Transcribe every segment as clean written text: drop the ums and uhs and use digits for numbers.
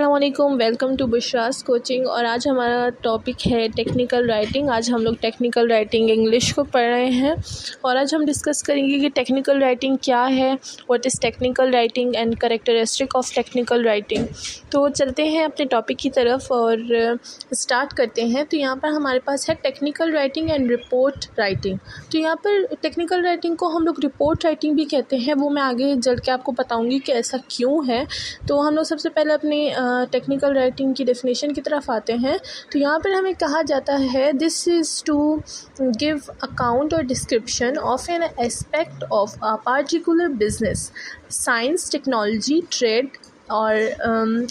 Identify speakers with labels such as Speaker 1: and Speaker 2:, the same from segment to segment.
Speaker 1: अस्सलामुअलैकुम, welcome to बुशरास coaching. और आज हमारा टॉपिक है टेक्निकल राइटिंग। आज हम लोग टेक्निकल राइटिंग इंग्लिश को पढ़ रहे हैं और आज हम डिस्कस करेंगे कि टेक्निकल राइटिंग क्या है, what is technical writing and characteristic of technical writing. तो चलते हैं अपने टॉपिक की तरफ और स्टार्ट करते हैं। तो यहाँ पर हमारे पास है technical writing and report writing. तो यहाँ पर टेक्निकल राइटिंग को हम लोग रिपोर्ट राइटिंग भी कहते हैं, वो मैं आगे चल के आपको बताऊँगी कि ऐसा क्यों है। तो हम लोग सबसे पहले अपनी टेक्निकल राइटिंग की डेफिनेशन की तरफ आते हैं। तो यहाँ पर हमें कहा जाता है this is to give account और description of an aspect of a particular business, science, technology, trade और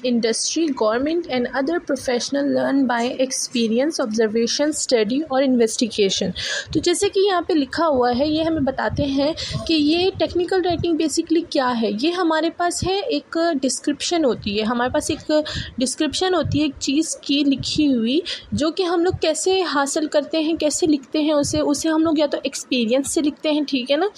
Speaker 1: industry, government and other professional learn by experience, observation, study और इन्वेस्टिगेशन। तो जैसे कि यहाँ पे लिखा हुआ है, ये हमें बताते हैं कि ये टेक्निकल राइटिंग बेसिकली क्या है। ये हमारे पास है एक डिस्क्रिप्शन होती है, हमारे पास एक डिस्क्रिप्शन होती है एक चीज़ की लिखी हुई, जो कि हम लोग कैसे हासिल करते हैं, कैसे लिखते हैं उसे हम लोग या तो एक्सपीरियंस से लिखते हैं, ठीक है ना।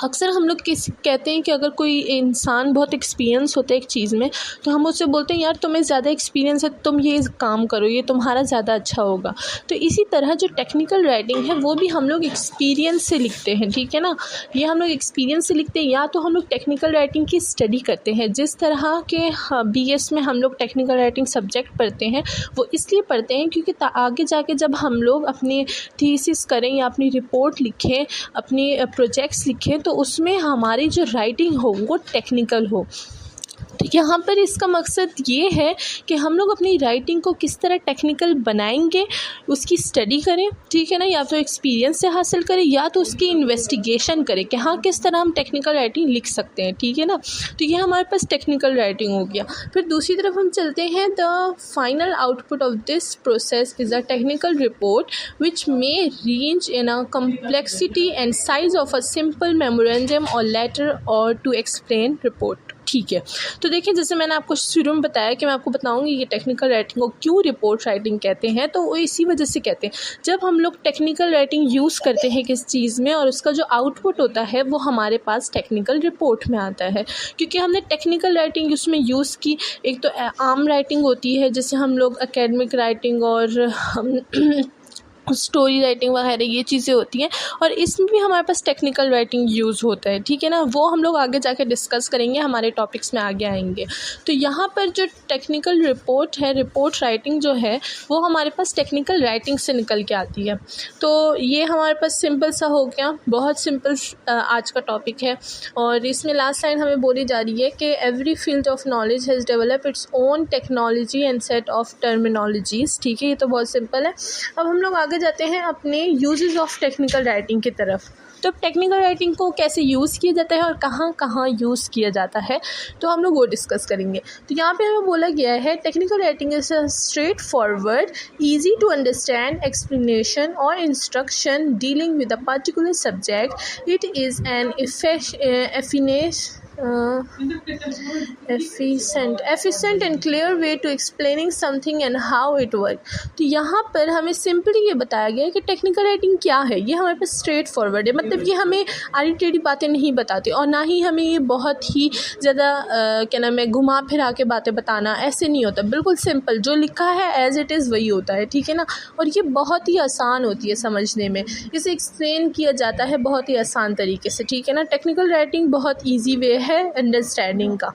Speaker 1: अक्सर हम लोग कहते हैं कि अगर कोई इंसान बहुत एक्सपीरियंस होता है एक चीज़ में, तो हम उससे बोलते हैं यार तुम्हें ज़्यादा एक्सपीरियंस है, तुम ये काम करो, ये तुम्हारा ज़्यादा अच्छा होगा। तो इसी तरह जो टेक्निकल राइटिंग है वो भी हम लोग एक्सपीरियंस से लिखते हैं, ठीक है ना। ये हम लोग एक्सपीरियंस से लिखते हैं, या तो हम लोग टेक्निकल राइटिंग की स्टडी करते हैं। जिस तरह के BS में हम लोग टेक्निकल राइटिंग सब्जेक्ट पढ़ते हैं, वो इसलिए पढ़ते हैं क्योंकि आगे जाके जब हम लोग अपनी थीसिस करें या अपनी रिपोर्ट लिखें, अपनी प्रोजेक्ट्स लिखें, तो उसमें हमारी जो राइटिंग हो वो टेक्निकल हो। तो यहाँ पर इसका मकसद ये है कि हम लोग अपनी राइटिंग को किस तरह टेक्निकल बनाएंगे, उसकी स्टडी करें, ठीक है ना, या तो एक्सपीरियंस से हासिल करें या तो उसकी इन्वेस्टिगेशन करें कि हाँ किस तरह हम टेक्निकल राइटिंग लिख सकते हैं, ठीक है ना। तो ये हमारे पास टेक्निकल राइटिंग हो गया। फिर दूसरी तरफ हम चलते हैं, the final output of this process is a technical report which may range in a complexity and size of a simple memorandum और लेटर और टू एक्सप्लेन रिपोर्ट, ठीक है। तो देखिए, जैसे मैंने आपको शुरू में बताया कि मैं आपको बताऊंगी कि टेक्निकल राइटिंग को क्यों रिपोर्ट राइटिंग कहते हैं। तो वो इसी वजह से कहते हैं, जब हम लोग टेक्निकल राइटिंग यूज़ करते हैं किस चीज़ में और उसका जो आउटपुट होता है वो हमारे पास टेक्निकल रिपोर्ट में आता है, क्योंकि हमने टेक्निकल राइटिंग उसमें यूज़ की। एक तो आम राइटिंग होती है, जैसे हम लोग एकेडमिक राइटिंग और स्टोरी राइटिंग वगैरह ये चीज़ें होती हैं, और इसमें भी हमारे पास टेक्निकल राइटिंग यूज़ होता है, ठीक है ना। वो हम लोग आगे जाके डिस्कस करेंगे, हमारे टॉपिक्स में आगे आएंगे। तो यहाँ पर जो टेक्निकल रिपोर्ट है, रिपोर्ट राइटिंग जो है वो हमारे पास टेक्निकल राइटिंग से निकल के आती है। तो ये हमारे पास सिंपल सा हो गया, बहुत सिंपल आज का टॉपिक है। और इसमें लास्ट लाइन हमें बोली जा रही है कि every field of knowledge has develop its own technology and set of terminologies, ठीक है। ये तो बहुत सिंपल है। अब हम लोग आगे जाते हैं अपने यूजेस ऑफ टेक्निकल राइटिंग की तरफ। तो टेक्निकल राइटिंग को कैसे यूज़ किया जाता है और कहाँ कहाँ यूज़ किया जाता है, तो हम लोग वो डिस्कस करेंगे। तो यहाँ पे हमें बोला गया है technical writing is a straightforward, easy to understand explanation और instruction dealing with a particular subject. It is an efficient and clear way to explaining something and how it works। तो यहाँ पर हमें सिंपली ये बताया गया है कि टेक्निकल राइटिंग क्या है। ये हमारे पास स्ट्रेट फॉरवर्ड है, मतलब ये हमें आड़ी टेढ़ी बातें नहीं बताती और ना ही हमें ये बहुत ही ज़्यादा क्या नाम है घुमा फिरा के बातें बताना, ऐसे नहीं होता। बिल्कुल सिंपल जो लिखा है एज इट इज़ वही होता है, ठीक है ना। और ये बहुत ही आसान होती है समझने में, इसे एक्सप्लेन किया जाता है बहुत ही आसान तरीके से, ठीक है ना। टेक्निकल राइटिंग बहुत ईजी वे है अंडरस्टैंडिंग का।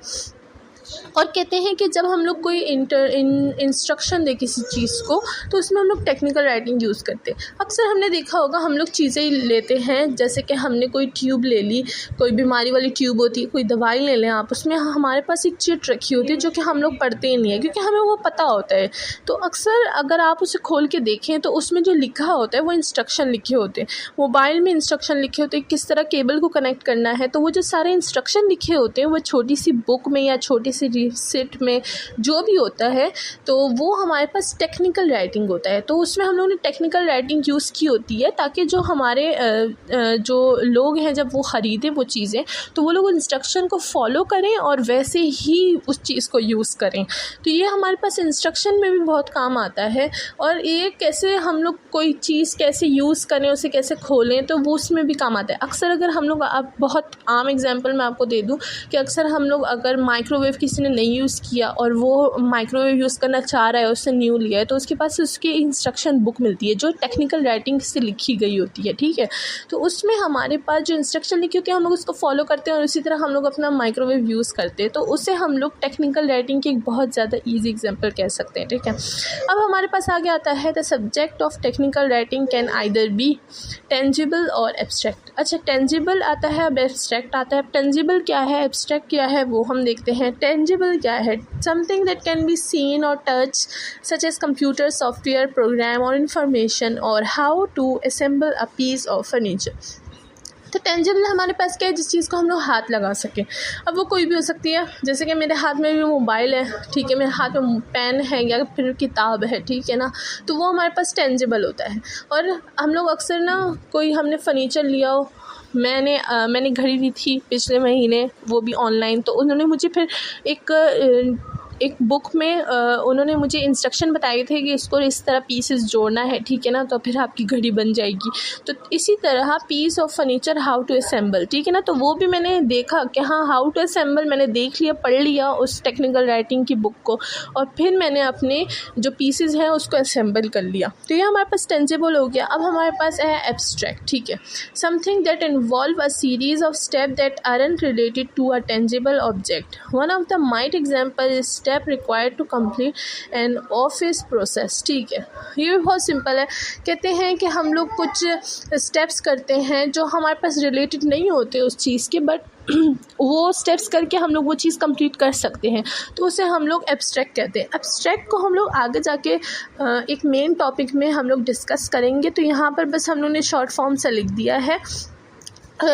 Speaker 1: और कहते हैं कि जब हम लोग कोई इंस्ट्रक्शन दे किसी चीज़ को, तो उसमें हम लोग टेक्निकल राइटिंग यूज़ करते हैं। अक्सर हमने देखा होगा, हम लोग चीज़ें लेते हैं, जैसे कि हमने कोई ट्यूब ले ली, कोई बीमारी वाली ट्यूब होती है, कोई दवाई ले लें आप, उसमें हमारे पास एक चिट रखी होती है जो कि हम लोग पढ़ते ही नहीं है क्योंकि हमें वो पता होता है। तो अक्सर अगर आप उसे खोल के देखें तो उसमें जो लिखा होता है वो इंस्ट्रक्शन लिखे होते हैं। मोबाइल में इंस्ट्रक्शन लिखे होते हैं किस तरह केबल को कनेक्ट करना है, तो वो जो सारे इंस्ट्रक्शन लिखे होते हैं वो छोटी सी बुक में या छोटी सी रिसिप्ट में जो भी होता है, तो वो हमारे पास टेक्निकल राइटिंग होता है। तो उसमें हम लोगों ने टेक्निकल राइटिंग यूज़ की होती है ताकि जो हमारे जो लोग हैं जब वो ख़रीदें वो चीज़ें, तो वो लोग इंस्ट्रक्शन को फॉलो करें और वैसे ही उस चीज़ को यूज़ करें। तो ये हमारे पास इंस्ट्रक्शन में भी बहुत काम आता है। और ये कैसे हम लोग कोई चीज़ कैसे यूज़ करें, उसे कैसे खोलें, तो वो उसमें भी काम आता है। अक्सर अगर हम लोग, अब बहुत आम एग्जांपल मैं आपको दे दूं कि अक्सर हम लोग अगर माइक्रोवेव किसी ने नहीं यूज़ किया और वो माइक्रोवेव यूज़ करना चाह रहा है, उससे न्यू लिया है, तो उसके पास उसकी इंस्ट्रक्शन बुक मिलती है जो टेक्निकल राइटिंग से लिखी गई होती है, ठीक है। तो उसमें हमारे पास जो इंस्ट्रक्शन लिखी होती है हम लोग उसको फॉलो करते हैं और उसी तरह हम लोग अपना माइक्रोवेव यूज़ करते हैं, तो उसे हम लोग टेक्निकल राइटिंग की एक बहुत ज़्यादा ईजी एग्जाम्पल कह सकते हैं, ठीक है। अब हमारे पास आगे आता है the subject of technical writing can either be tangible और एब्स्ट्रैक्ट। अच्छा, टेंजिबल आता है, अब एब्स्ट्रैक्ट आता है। टेंजिबल क्या है, एब्स्ट्रैक्ट क्या है, वो हम देखते हैं। टेंजिबल क्या है, something that can be seen और touch such as computer software program और इंफॉर्मेशन और how to assemble a piece of furniture. तो टेंजिबल हमारे पास क्या है, जिस चीज़ को हम लोग हाथ लगा सकें। अब वो कोई भी हो सकती है, जैसे कि मेरे हाथ में भी मोबाइल है, ठीक है, मेरे हाथ में पेन है या फिर किताब है, ठीक है ना, तो वो हमारे पास टेंजिबल होता है। और हम लोग अक्सर ना कोई हमने फ़र्नीचर लिया हो, मैंने घड़ी ली थी पिछले महीने, वो भी ऑनलाइन, तो उन्होंने मुझे फिर एक बुक में उन्होंने मुझे इंस्ट्रक्शन बताए थे कि इसको इस तरह पीसेस जोड़ना है, ठीक है ना, तो फिर आपकी घड़ी बन जाएगी। तो इसी तरह piece of furniture how to assemble, ठीक है ना, तो वो भी मैंने देखा कि हाँ हाउ टू असेंबल मैंने देख लिया, पढ़ लिया उस टेक्निकल राइटिंग की बुक को, और फिर मैंने अपने जो पीसेस हैं उसको असेंबल कर लिया। तो ये हमारे पास टेंजिबल हो गया। अब हमारे पास है एब्स्ट्रैक्ट, ठीक है, something that involve a series of step that aren't related to a tangible object. One of the might example is step required to complete an office process, ठीक है। ये भी बहुत सिंपल है, कहते हैं कि हम लोग कुछ स्टेप्स करते हैं जो हमारे पास रिलेटेड नहीं होते उस चीज़ के, बट वो स्टेप्स करके हम लोग वो चीज़ कंप्लीट कर सकते हैं, तो उसे हम लोग एब्स्ट्रैक्ट कहते हैं। एब्स्ट्रैक्ट को हम लोग आगे जाके एक मेन टॉपिक में हम लोग डिस्कस करेंगे, तो यहाँ पर बस हम लोग ने शॉर्ट फॉर्म सा लिख दिया है,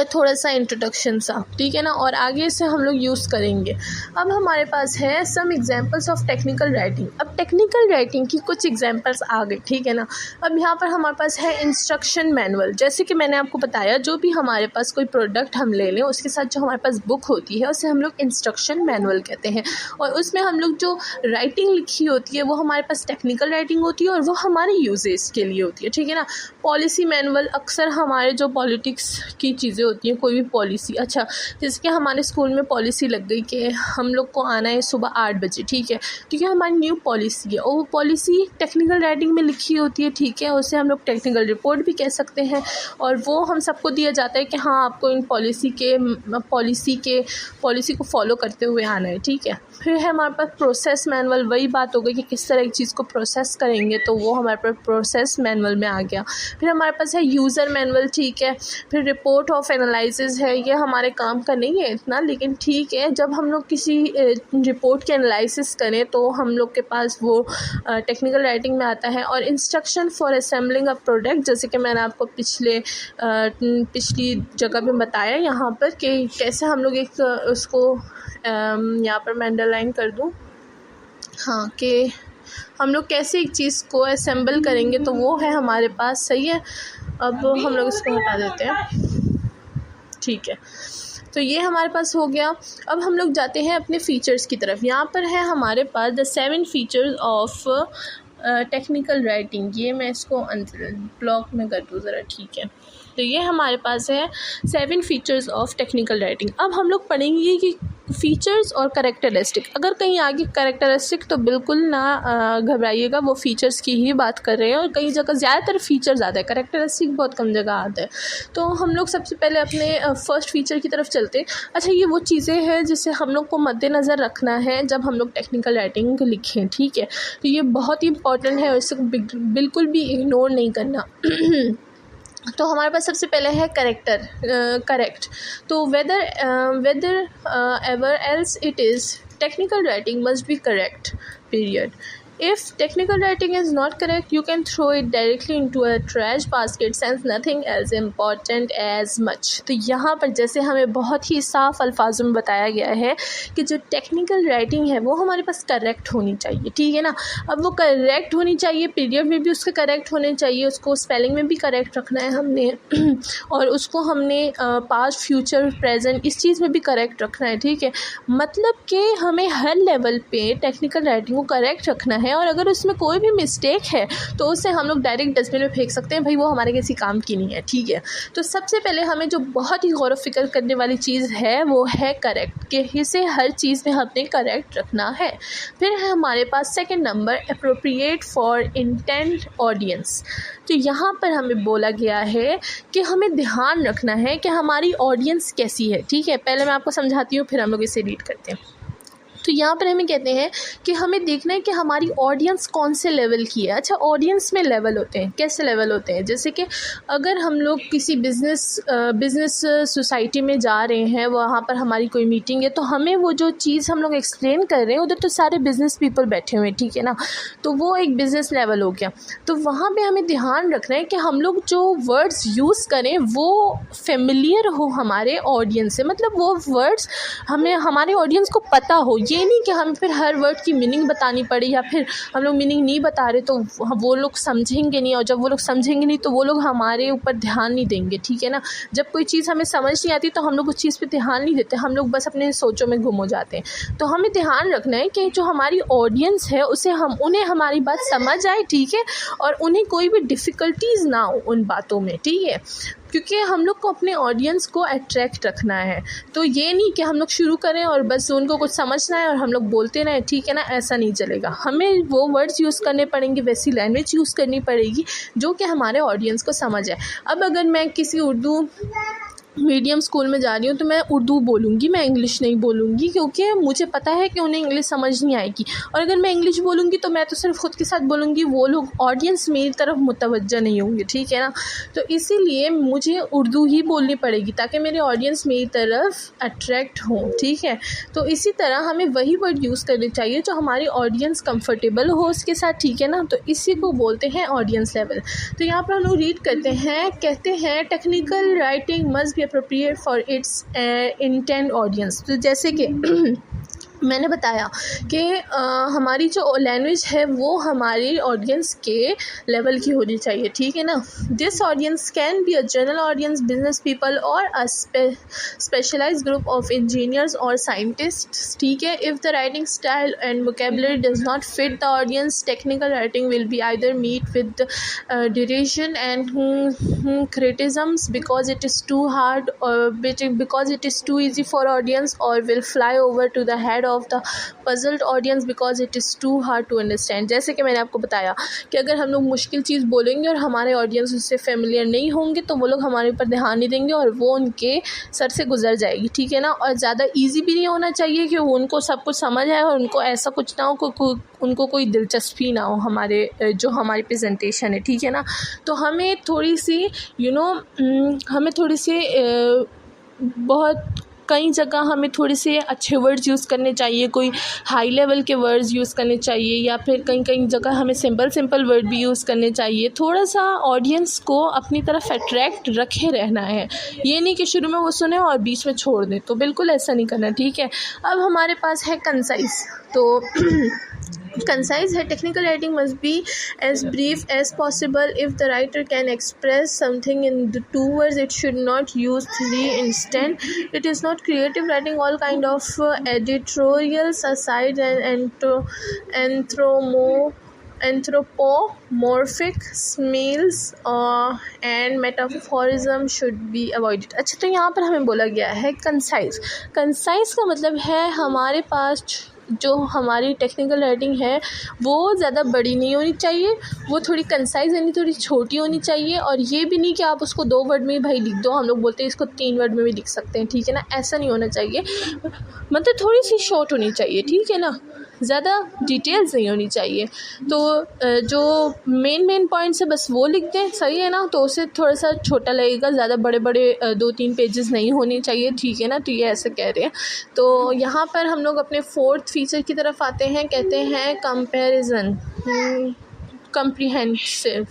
Speaker 1: थोड़ा सा इंट्रोडक्शन सा, ठीक है ना, और आगे से हम लोग यूज़ करेंगे। अब हमारे पास है some examples of technical writing. अब टेक्निकल राइटिंग की कुछ एग्जांपल्स आ गए, ठीक है ना। अब यहाँ पर हमारे पास है इंस्ट्रक्शन मैनुअल। जैसे कि मैंने आपको बताया, जो भी हमारे पास कोई प्रोडक्ट हम ले लें उसके साथ जो हमारे पास बुक होती है उसे हम लोग इंस्ट्रक्शन मैनुअल कहते हैं, और उसमें हम लोग जो राइटिंग लिखी होती है वो हमारे पास टेक्निकल राइटिंग होती है और वो हमारे यूजेस के लिए होती है, ठीक है ना। पॉलिसी मैनुअल, अक्सर हमारे जो पॉलिटिक्स की चीज़ें होती हैं, कोई भी पॉलिसी, अच्छा जैसे कि हमारे स्कूल में पॉलिसी लग गई कि हम लोग को आना है सुबह 8 बजे, ठीक है, क्योंकि हमारी न्यू पॉलिसी है और वो पॉलिसी टेक्निकल राइटिंग में लिखी होती है, ठीक है, उसे हम लोग टेक्निकल रिपोर्ट भी कह सकते हैं, और वो हम सबको दिया जाता है कि हाँ आपको इन पॉलिसी को फॉलो करते हुए आना है, ठीक है। फिर है हमारे पास प्रोसेस मैनुअल, वही बात हो गई कि किस तरह एक चीज़ को प्रोसेस करेंगे, तो वो हमारे पास प्रोसेस मैनुअल में आ गया। फिर हमारे पास है यूज़र मैनुअल, ठीक है। फिर रिपोर्ट ऑफ एनालिसिस है, ये हमारे काम का नहीं है इतना, लेकिन ठीक है, जब हम लोग किसी रिपोर्ट के एनालिसिस करें तो हम लोग के पास वो टेक्निकल राइटिंग में आता है। और instruction for assembling a product, जैसे कि मैंने आपको पिछली जगह पे बताया यहाँ पर कि कैसे हम लोग एक उसको यहाँ पर मैं अंडरलाइन कर दूँ, हाँ, कि हम लोग कैसे एक चीज़ को असेंबल करेंगे, तो वो है हमारे पास, सही है। अब हम लोग इसको हटा देते हैं, ठीक है, तो ये हमारे पास हो गया। अब हम लोग जाते हैं अपने फ़ीचर्स की तरफ। यहाँ पर है हमारे पास the 7 features of technical writing. ये मैं इसको ब्लॉक में कर दूँ ज़रा, ठीक है। तो ये हमारे पास है 7 फीचर्स ऑफ टेक्निकल राइटिंग। अब हम लोग पढ़ेंगे कि फ़ीचर्स और कैरेक्टरिस्टिक। अगर कहीं आगे कैरेक्टरिस्टिक तो बिल्कुल ना घबराइएगा, वो फ़ीचर्स की ही बात कर रहे हैं, और कई जगह ज़्यादातर फ़ीचर्स आता है, कैरेक्टरिस्टिक बहुत कम जगह आता है। तो हम लोग सबसे पहले अपने फर्स्ट फ़ीचर की तरफ चलते हैं। अच्छा, ये वो चीज़ें हैं जिसे हम लोग को मद्देनज़र रखना है जब हम लोग टेक्निकल राइटिंग लिखें, ठीक है। तो ये बहुत ही इंपॉर्टेंट है और इसको बिल्कुल भी इग्नोर नहीं करना। तो हमारे पास सबसे पहले है करेक्ट। तो whatever else it is technical writing must be correct, period. If technical writing is not correct, you can throw it directly into a trash basket since nothing else important as much। तो यहाँ पर जैसे हमें बहुत ही साफ अल्फाजों में बताया गया है कि जो टेक्निकल राइटिंग है वो हमारे पास करेक्ट होनी चाहिए, ठीक है ना। अब वो करेक्ट होनी चाहिए, पीरियड में भी उसके करेक्ट होने चाहिए, उसको स्पेलिंग में भी करेक्ट रखना है हमने और उसको हमने पास्ट, फ्यूचर, प्रेजेंट, इस चीज़ में भी करेक्ट रखना है, ठीक है। मतलब कि हमें हर लेवल पे टेक्निकल राइटिंग को करेक्ट रखना है, है, और अगर उसमें कोई भी मिस्टेक है तो उसे हम लोग डायरेक्ट डस्टबिन में फेंक सकते हैं, भाई वो हमारे किसी काम की नहीं है, ठीक है। तो सबसे पहले हमें जो बहुत ही गौर व फिक्र करने वाली चीज़ है वो है करेक्ट, कि इसे हर चीज़ में हमने करेक्ट रखना है। फिर है हमारे पास second number appropriate for intent audience. तो यहाँ पर हमें बोला गया है कि हमें ध्यान रखना है कि हमारी ऑडियंस कैसी है, ठीक है। पहले मैं आपको समझाती हूँ, फिर हम लोग इसे रीड करते हैं। तो यहाँ पर हमें कहते हैं कि हमें देखना है कि हमारी ऑडियंस कौन से लेवल की है। अच्छा, ऑडियंस में लेवल होते हैं, कैसे लेवल होते हैं, जैसे कि अगर हम लोग किसी बिज़नेस सोसाइटी में जा रहे हैं, वहाँ पर हमारी कोई मीटिंग है, तो हमें वो जो चीज़ हम लोग एक्सप्लेन कर रहे हैं उधर तो सारे बिज़नेस पीपल बैठे हुए हैं, ठीक है ना। तो वो एक बिज़नेस लेवल हो गया। तो वहाँ पर हमें ध्यान रखना है कि हम लोग जो वर्ड्स यूज़ करें वो फेमिलियर हो हमारे ऑडियंस से, मतलब वो वर्ड्स हमें हमारे ऑडियंस को पता हो। ये नहीं कि हमें फिर हर वर्ड की मीनिंग बतानी पड़े, या फिर हम लोग मीनिंग नहीं बता रहे तो वो लोग समझेंगे नहीं, और जब वो लोग समझेंगे नहीं तो वो लोग हमारे ऊपर ध्यान नहीं देंगे, ठीक है ना। जब कोई चीज़ हमें समझ नहीं आती तो हम लोग उस चीज़ पे ध्यान नहीं देते, हम लोग बस अपने सोचों में गुम हो जाते हैं। तो हमें ध्यान रखना है कि जो हमारी ऑडियंस है उन्हें हमारी बात समझ आए, ठीक है, और उन्हें कोई भी डिफ़िकल्टीज़ ना हो उन बातों में, ठीक है, क्योंकि हम लोग को अपने ऑडियंस को अट्रैक्ट रखना है। तो ये नहीं कि हम लोग शुरू करें और बस उनको कुछ समझना है और हम लोग बोलते रहें, ठीक है ना, ऐसा नहीं चलेगा। हमें वो वर्ड्स यूज़ करने पड़ेंगे, वैसी लैंग्वेज यूज़ करनी पड़ेगी जो कि हमारे ऑडियंस को समझ आए। अब अगर मैं किसी उर्दू मीडियम स्कूल में जा रही हूँ तो मैं उर्दू बोलूँगी, मैं इंग्लिश नहीं बोलूँगी, क्योंकि मुझे पता है कि उन्हें इंग्लिश समझ नहीं आएगी। और अगर मैं इंग्लिश बोलूँगी तो मैं तो सिर्फ ख़ुद के साथ बोलूँगी, वो लोग ऑडियंस मेरी तरफ मुतवज्जह नहीं होंगे, ठीक है ना। तो इसीलिए मुझे उर्दू ही बोलनी पड़ेगी ताकि मेरे ऑडियंस मेरी तरफ अट्रैक्ट हों, ठीक है। तो इसी तरह हमें वही वर्ड यूज़ करने चाहिए जो हमारी ऑडियंस कंफर्टेबल हो उसके साथ, ठीक है ना। तो इसी को बोलते हैं ऑडियंस लेवल। तो यहाँ पर हम लोग रीड करते हैं, कहते हैं technical writing must B appropriate for its intent audience। तो जैसे कि मैंने बताया कि हमारी जो लैंग्वेज है वो हमारी ऑडियंस के लेवल की होनी चाहिए, ठीक है ना। This audience can be a general audience, business people और a specialised group of engineers और साइंटिस्ट्स, ठीक है। If the writing style and vocabulary does not fit the audience, technical writing will be either meet with derision and criticisms because it is too hard, or because it is too easy for audience, or will fly over to the head of the puzzled audience because it is too hard to understand। जैसे कि मैंने आपको बताया कि अगर हम लोग मुश्किल चीज़ बोलेंगे और हमारे ऑडियंस उससे फेमिलियर नहीं होंगे तो वो लोग हमारे ऊपर ध्यान नहीं देंगे और वो उनके सर से गुजर जाएगी, ठीक है ना। और ज़्यादा ईजी भी नहीं होना चाहिए कि उनको सब कुछ समझ आए और उनको ऐसा कुछ ना हो उनको कोई दिलचस्पी ना हो जो हमारी प्रेजेंटेशन है, ठीक है ना। तो हमें थोड़ी सी हमें थोड़ी सी बहुत कई जगह हमें थोड़े से अच्छे वर्ड्स यूज़ करने चाहिए, कोई हाई लेवल के वर्ड्स यूज़ करने चाहिए, या फिर कई जगह हमें सिंपल वर्ड भी यूज़ करने चाहिए। थोड़ा सा ऑडियंस को अपनी तरफ अट्रैक्ट रखे रहना है, ये नहीं कि शुरू में वो सुने और बीच में छोड़ दें, तो बिल्कुल ऐसा नहीं करना, ठीक है। अब हमारे पास है कंसाइज। तो कंसाइज है, technical writing must be as brief as possible. If the writer can express something in 2 words it should not use 3 instead. It is not creative writing. All kind of editorials aside and anthropomorphic smells and metaphorism should be avoided। अच्छा, तो यहाँ पर हमें बोला गया है concise का मतलब है हमारे पास जो हमारी टेक्निकल राइटिंग है वो ज़्यादा बड़ी नहीं होनी चाहिए, वो थोड़ी कंसाइज यानी थोड़ी छोटी होनी चाहिए। और ये भी नहीं कि आप उसको 2 वर्ड में ही भाई लिख दो, हम लोग बोलते हैं इसको 3 वर्ड में भी लिख सकते हैं, ठीक है ना। ऐसा नहीं होना चाहिए, मतलब थोड़ी सी शॉर्ट होनी चाहिए, ठीक है ना, ज़्यादा डिटेल्स नहीं होनी चाहिए। तो जो मेन पॉइंट्स है बस वो लिख दें, सही है ना। तो उसे थोड़ा सा छोटा लगेगा, ज़्यादा बड़े 2-3 पेजेस नहीं होने चाहिए, ठीक है ना। तो ये ऐसे कह रहे हैं। तो यहाँ पर हम लोग अपने 4th फीचर की तरफ आते हैं, कहते हैं कंपैरिजन। comprehensive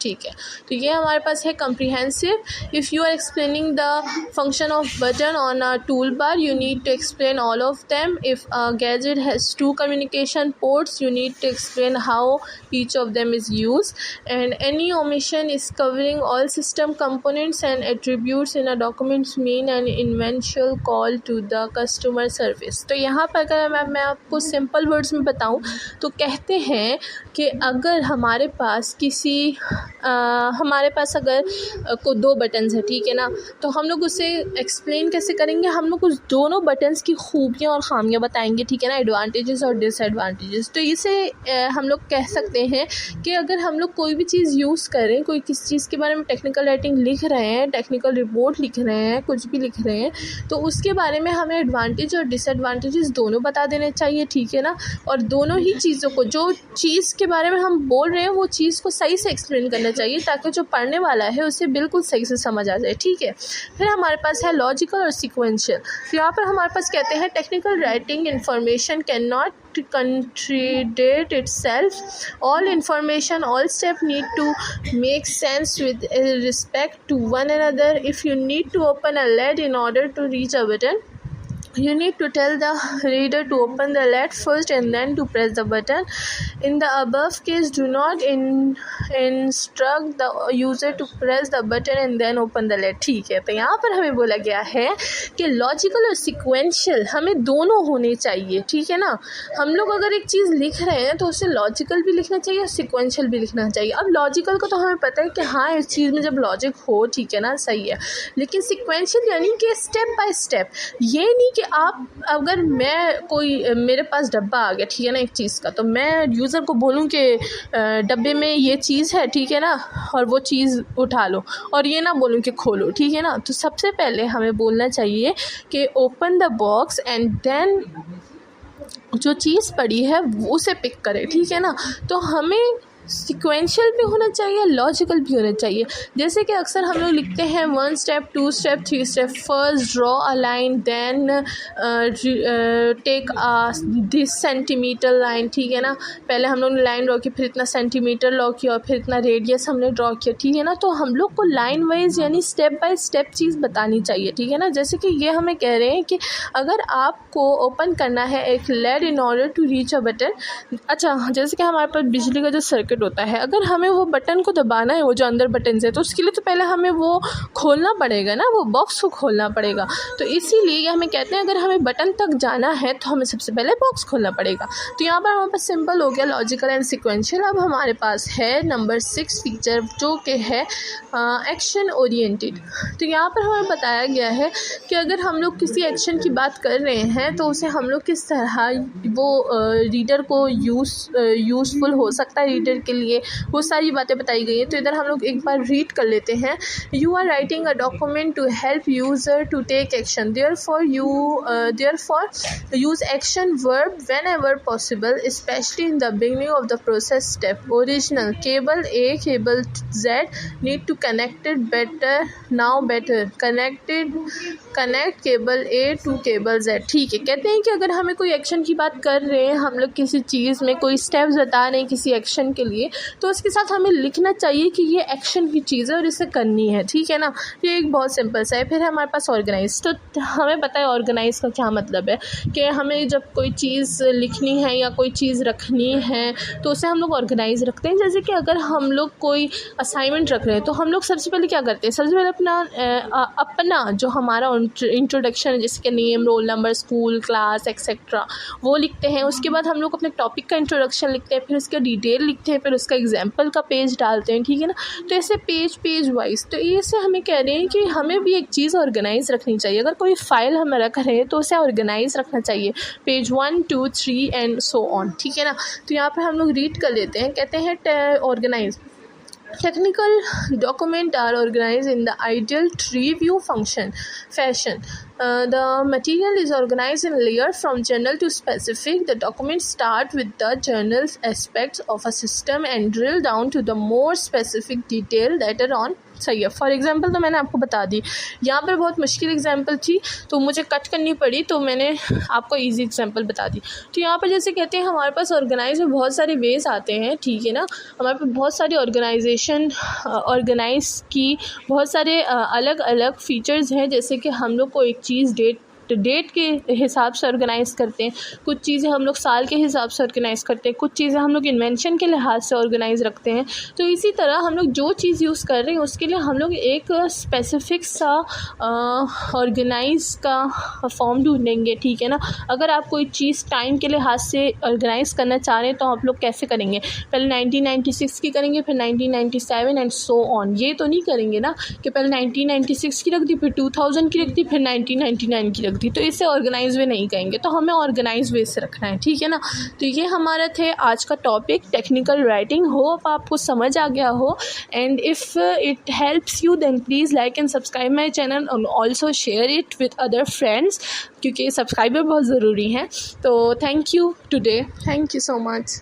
Speaker 1: ठीक है। तो ये हमारे पास है comprehensive। If you are explaining the function of button on a toolbar, you need to explain all of them. If a gadget has 2 communication ports, you need to explain how each of them is used. And any omission is covering all system components and attributes in a document mean an eventual call to the customer service। तो यहाँ पर अगर मैं आपको simple words में बताऊँ तो कहते हैं कि अगर हमारे पास अगर को 2 बटन्स है, ठीक है ना, तो हम लोग उसे एक्सप्लेन कैसे करेंगे, हम लोग उस दोनों बटन्स की खूबियाँ और ख़ामियाँ बताएंगे, ठीक है ना, एडवांटेजेस और डिसएडवांटेजेस। तो इसे हम लोग कह सकते हैं कि अगर हम लोग कोई भी चीज़ यूज़ करें, कोई किसी चीज़ के बारे में टेक्निकल राइटिंग लिख रहे हैं, टेक्निकल रिपोर्ट लिख रहे हैं, कुछ भी लिख रहे हैं, तो उसके बारे में हमें एडवांटेज और डिसएडवांटेजेस दोनों बता देने चाहिए, ठीक है ना। और दोनों ही चीज़ों को, जो चीज़ के बारे में हम बोल रहे हैं वो चीज़ को सही से एक्सप्लेन करना चाहिए ताकि जो पढ़ने वाला है उसे बिल्कुल सही से समझ आ जाए, ठीक है। फिर हमारे पास है लॉजिकल और सीक्वेंशियल। तो यहाँ पर हमारे पास कहते हैं technical writing information can not contradict itself. All information, all steps need to make sense with respect to one another. If you need to open a LED in order to reach a button, you need to tell the reader to open the LED first and then to press the button. In the above case, do not instruct the user to press the button and then open the LED, ठीक है। तो यहाँ पर हमें बोला गया है कि लॉजिकल और सीक्वेंशियल हमें दोनों होने चाहिए, ठीक है ना। हम लोग अगर एक चीज़ लिख रहे हैं तो उसे लॉजिकल भी लिखना चाहिए और सीक्वेंशियल भी लिखना चाहिए। अब लॉजिकल को तो हमें पता है कि हाँ, इस चीज़ में जब लॉजिक हो, ठीक है ना, सही है, लेकिन सीक्वेंशियल यानी कि स्टेप बाय स्टेप। ये नहीं कि आप अगर मेरे पास डब्बा आ गया, ठीक है ना, एक चीज़ का, तो मैं यूज़र को बोलूँ कि डब्बे में ये चीज़ है, ठीक है ना, और वो चीज़ उठा लो, और ये ना बोलूँ कि खोलो, ठीक है ना। तो सबसे पहले हमें बोलना चाहिए कि open the box and then जो चीज़ पड़ी है उसे पिक करें, ठीक है ना। तो हमें सीक्वेंशियल भी होना चाहिए, लॉजिकल भी होना चाहिए। जैसे कि अक्सर हम लोग लिखते हैं 1 step 2 step 3 step, first draw a line, then take this centimetre line, ठीक है ना। पहले हम लोग ने लाइन ड्रॉ की, फिर इतना सेंटीमीटर ड्रॉ किया और फिर इतना रेडियस हमने ड्रॉ किया, ठीक है ना। तो हम लोग को लाइन वाइज यानी स्टेप बाय स्टेप चीज़ बतानी चाहिए, ठीक है ना। जैसे कि ये हमें कह रहे हैं कि अगर आपको ओपन करना है एक lid in order to reach a button, अच्छा, जैसे कि हमारे पास बिजली का जो सर्किट होता है, अगर हमें वो बटन को दबाना है, वो जो अंदर बटन है, तो उसके लिए तो पहले हमें वो खोलना पड़ेगा ना, वो बॉक्स को खोलना पड़ेगा। तो इसीलिए ये हमें कहते हैं अगर हमें बटन तक जाना है तो हमें सबसे पहले बॉक्स खोलना पड़ेगा। तो यहाँ पर हमारे पास सिंपल हो गया लॉजिकल एंड सिक्वेंशियल। अब हमारे पास है नंबर 6 फीचर जो कि है एक्शन ओरिएंटेड। तो यहाँ पर हमें बताया गया है कि अगर हम लोग किसी एक्शन की बात कर रहे हैं तो उसे हम लोग किस तरह वो रीडर को यूज़फुल हो सकता है, रीडर के लिए वो सारी बातें बताई गई हैं। तो इधर हम लोग एक बार रीड कर लेते हैं। You are writing a document to help user to take action, therefore use action verb whenever possible, specially in the beginning of the process step. Original cable A cable Z need to connected better now better connect cable A to cable Z, ठीक है। कहते हैं कि अगर हमें कोई action की बात कर रहे हैं, हम लोग किसी चीज़ में कोई स्टेप्स बता रहे हैं किसी एक्शन के लिए, तो उसके साथ हमें लिखना चाहिए कि ये एक्शन की चीज़ है और इसे करनी है, ठीक है ना। ये एक बहुत सिंपल सा है। फिर हमारे पास ऑर्गेनाइज। तो हमें पता है ऑर्गेनाइज का क्या मतलब है कि हमें जब कोई चीज़ लिखनी है या कोई चीज़ रखनी है तो उसे हम लोग ऑर्गेनाइज रखते हैं। जैसे कि अगर हम लोग कोई असाइनमेंट रख रहे हैं तो हम लोग सबसे पहले क्या करते हैं, सबसे पहले अपना जो हमारा इंट्रोडक्शन है, जैसे कि name, roll number, school, class etcetera, वो लिखते हैं। उसके बाद हम लोग अपने टॉपिक का इंट्रोडक्शन लिखते हैं, फिर उसका डिटेल लिखते हैं, फिर उसका एग्जाम्पल का पेज डालते हैं, ठीक है ना। तो ऐसे पेज वाइज। तो इससे हमें कह रहे हैं कि हमें भी एक चीज़ ऑर्गेनाइज रखनी चाहिए। अगर कोई फाइल हम रख रहे हैं तो उसे ऑर्गेनाइज रखना चाहिए, पेज 1 2 3 एंड सो ऑन, ठीक है ना। तो यहाँ पर हम लोग रीड कर लेते हैं। कहते हैं organise. Technical documents are organized in the ideal tree view fashion. The material is organized in layers from general to specific. The documents start with the general aspects of a system and drill down to the more specific detail later on. सही है। For example तो मैंने आपको बता दी, यहाँ पर बहुत मुश्किल एग्ज़ाम्पल थी तो मुझे कट करनी पड़ी, तो मैंने आपको इजी एग्ज़ाम्पल बता दी। तो यहाँ पर जैसे कहते हैं हमारे पास ऑर्गेनाइज में बहुत सारे वेज आते हैं, ठीक है ना। हमारे पास बहुत सारी ऑर्गेनाइजेशन ऑर्गेनाइज की बहुत सारे अलग अलग फ़ीचर्स हैं, जैसे कि हम लोग को एक चीज़ डेट के हिसाब से ऑर्गेनाइज़ करते हैं, कुछ चीज़ें हम लोग साल के हिसाब से ऑर्गेनाइज़ करते हैं, कुछ चीज़ें हम लोग इन्वेंशन के लिहाज से ऑर्गेनाइज़ रखते हैं। तो इसी तरह हम लोग जो चीज़ यूज़ कर रहे हैं उसके लिए हम लोग एक स्पेसिफ़िक सा ऑर्गेनाइज़ का फॉर्म ढूंढेंगे, ठीक है ना। अगर आप कोई चीज़ टाइम के लिहाज से ऑर्गेनाइज़ करना चाह रहे हैं तो आप लोग कैसे करेंगे, पहले 1996 की करेंगे, फिर 1997 एंड सो ऑन। ये तो नहीं करेंगे ना कि पहले 1996 की रख दी, फिर 2000 की रख दी, फिर 1999 की रख दी। तो इसे ऑर्गेनाइज वे नहीं कहेंगे, तो हमें ऑर्गेनाइज वे से रखना है, ठीक है ना। तो ये हमारा थे आज का टॉपिक टेक्निकल राइटिंग। होप आपको समझ आ गया हो, and if it helps you then please like and subscribe my channel and also share it with other friends, क्योंकि सब्सक्राइबर बहुत ज़रूरी हैं। तो thank you today, thank you so much.